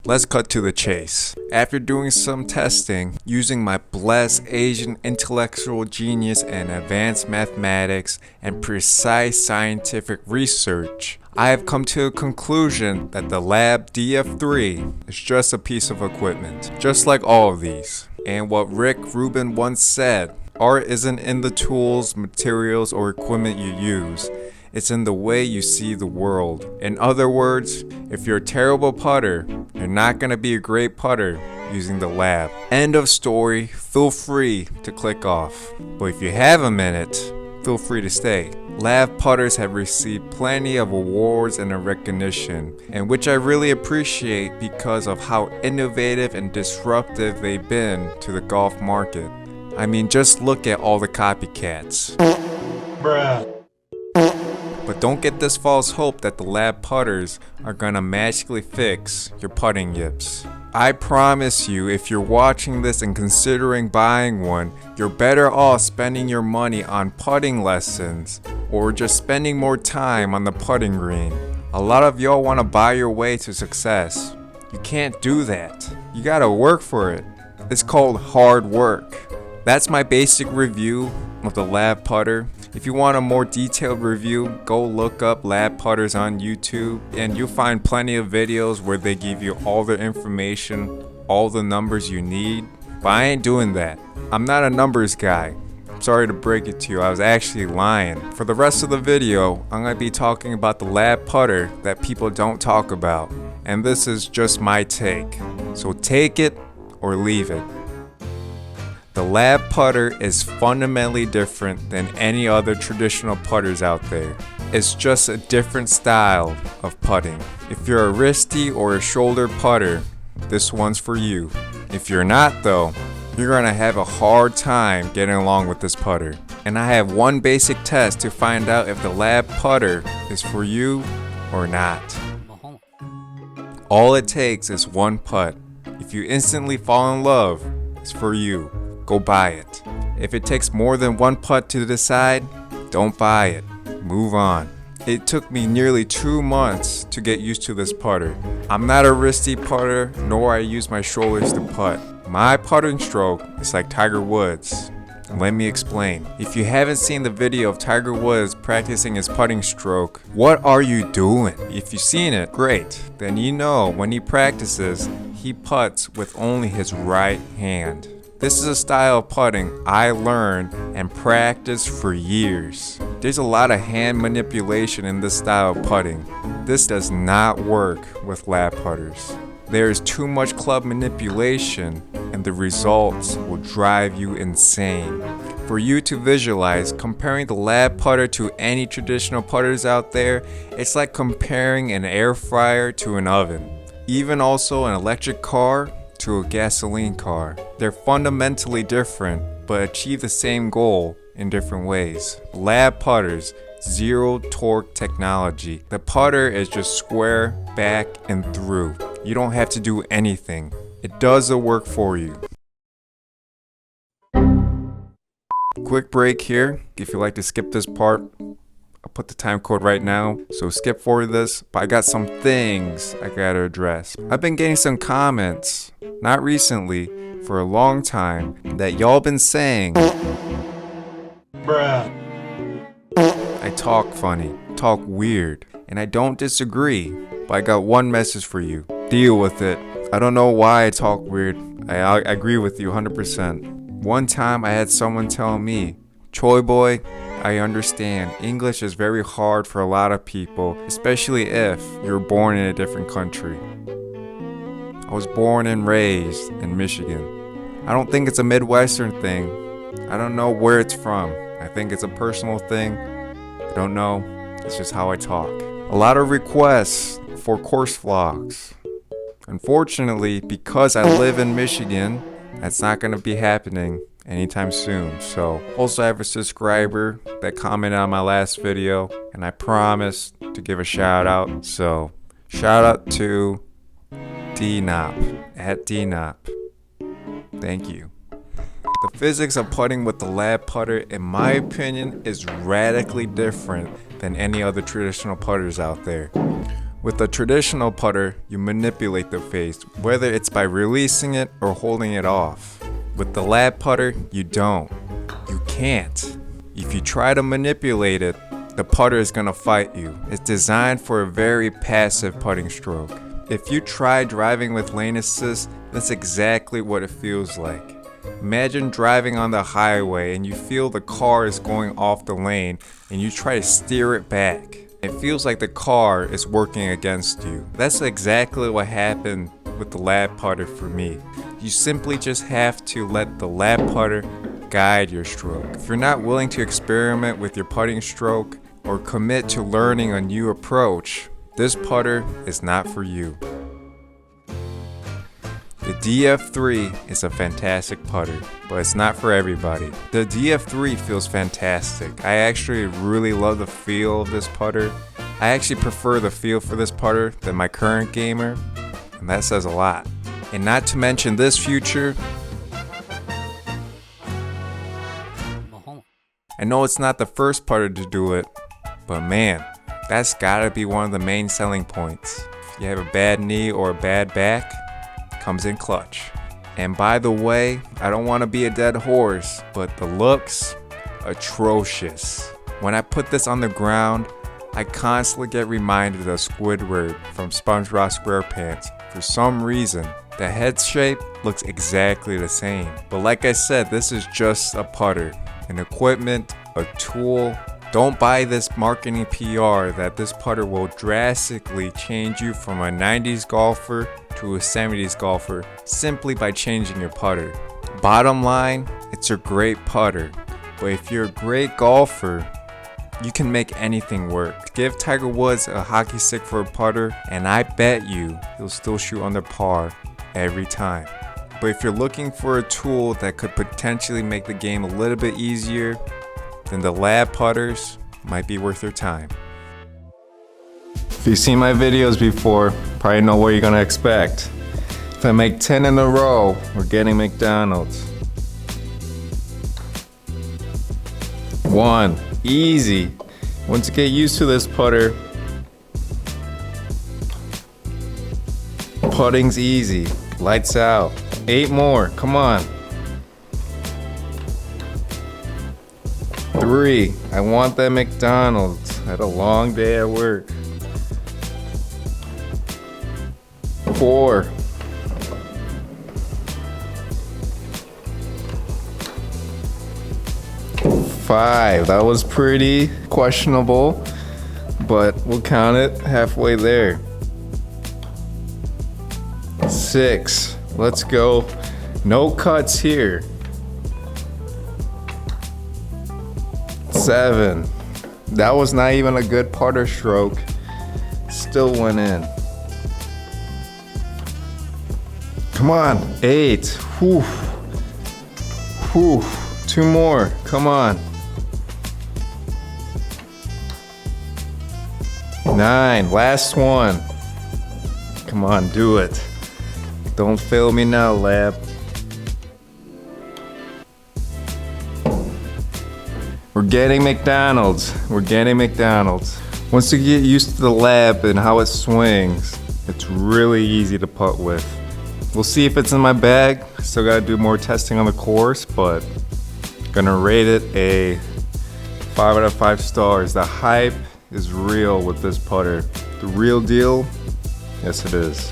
let's cut to the chase. After doing some testing, using my blessed Asian intellectual genius and advanced mathematics and precise scientific research, I have come to a conclusion that the Lab DF3 is just a piece of equipment, just like all of these. And what Rick Rubin once said, art isn't in the tools, materials, or equipment you use. It's in the way you see the world. In other words, if you're a terrible putter, you're not going to be a great putter using the lab. End of story. Feel free to click off. But if you have a minute, feel free to stay. Lab putters have received plenty of awards and recognition, and which I really appreciate because of how innovative and disruptive they've been to the golf market. I mean, just look at all the copycats. Bruh. But don't get this false hope that the lab putters are gonna magically fix your putting yips. I promise you, if you're watching this and considering buying one, you're better off spending your money on putting lessons or just spending more time on the putting green. A lot of y'all wanna buy your way to success. You can't do that. You gotta work for it. It's called hard work. That's my basic review of the lab putter. If you want a more detailed review, go look up lab putters on YouTube and you'll find plenty of videos where they give you all the information, all the numbers you need. But I ain't doing that. I'm not a numbers guy. I'm sorry to break it to you, I was actually lying. For the rest of the video, I'm going to be talking about the lab putter that people don't talk about. And this is just my take. So take it or leave it. The lab putter is fundamentally different than any other traditional putters out there. It's just a different style of putting. If you're a wristy or a shoulder putter, this one's for you. If you're not though, you're gonna have a hard time getting along with this putter. And I have one basic test to find out if the lab putter is for you or not. All it takes is one putt. If you instantly fall in love, it's for you. Go buy it. If it takes more than one putt to decide, don't buy it. Move on. It took me nearly 2 months to get used to this putter. I'm not a wristy putter, nor I use my shoulders to putt. My putting stroke is like Tiger Woods. Let me explain. If you haven't seen the video of Tiger Woods practicing his putting stroke, what are you doing? If you've seen it, great. Then you know when he practices, he putts with only his right hand. This is a style of putting I learned and practiced for years. There's a lot of hand manipulation in this style of putting. This does not work with lab putters. There is too much club manipulation and the results will drive you insane. For you to visualize, comparing the lab putter to any traditional putters out there, it's like comparing an air fryer to an oven. Even also an electric car to a gasoline car. They're fundamentally different, but achieve the same goal in different ways. Lab putters, zero torque technology. The putter is just square, back, and through. You don't have to do anything. It does the work for you. Quick break here. If you'd like to skip this part, I'll put the time code right now, so skip forward this, but I got some things I gotta address. I've been getting some comments, not recently, for a long time, that y'all been saying, bruh, I talk funny, talk weird, and I don't disagree, but I got one message for you. Deal with it. I don't know why I talk weird. I agree with you 100%. One time I had someone tell me, Choi boy, I understand. English is very hard for a lot of people, especially if you're born in a different country. I was born and raised in Michigan. I don't think it's a Midwestern thing. I don't know where it's from. I think it's a personal thing. I don't know. It's just how I talk. A lot of requests for course vlogs. Unfortunately, because I live in Michigan, that's not going to be happening anytime soon. So also I have a subscriber that commented on my last video and I promised to give a shout out. So shout out to DNOP at DNOP. Thank you. The physics of putting with the lab putter, in my opinion, is radically different than any other traditional putters out there. With a traditional putter, you manipulate the face, whether it's by releasing it or holding it off. With the lab putter, you don't. You can't. If you try to manipulate it, the putter is gonna fight you. It's designed for a very passive putting stroke. If you try driving with lane assist, that's exactly what it feels like. Imagine driving on the highway and you feel the car is going off the lane and you try to steer it back. It feels like the car is working against you. That's exactly what happened with the lab putter for me. You simply just have to let the lab putter guide your stroke. If you're not willing to experiment with your putting stroke or commit to learning a new approach, this putter is not for you. The DF3 is a fantastic putter, but it's not for everybody. The DF3 feels fantastic. I actually really love the feel of this putter. I actually prefer the feel for this putter than my current gamer, and that says a lot. And not to mention this feature, I know it's not the first putter to do it, but man, that's gotta be one of the main selling points. If you have a bad knee or a bad back, comes in clutch. And by the way, I don't want to be a dead horse, but the looks, atrocious. When I put this on the ground, I constantly get reminded of Squidward from SpongeBob SquarePants. For some reason, the head shape looks exactly the same. But like I said, this is just a putter, an equipment, a tool. Don't buy this marketing PR that this putter will drastically change you from a 90s golfer to a 70s golfer simply by changing your putter. Bottom line, it's a great putter, but if you're a great golfer, you can make anything work. Give Tiger Woods a hockey stick for a putter, and I bet you he'll still shoot under par every time. But if you're looking for a tool that could potentially make the game a little bit easier, then the lab putters might be worth your time. If you've seen my videos before, probably know what you're gonna expect. If I make 10 in a row, we're getting McDonald's. 1, easy. Once you get used to this putter, putting's easy, lights out. 8 more, come on. 3, I want that McDonald's. I had a long day at work. 4, 5, that was pretty questionable, but we'll count it halfway there. 6, let's go. No cuts here. 7, that was not even a good putter stroke, still went in. Come on, 8, whew, whew, 2 more, come on. 9, last one. Come on, do it. Don't fail me now, lab. We're getting McDonald's. We're getting McDonald's. Once you get used to the lab and how it swings, it's really easy to putt with. We'll see if it's in my bag. Still gotta do more testing on the course, but gonna rate it a 5 out of 5 stars. The hype is real with this putter. The real deal? Yes, it is.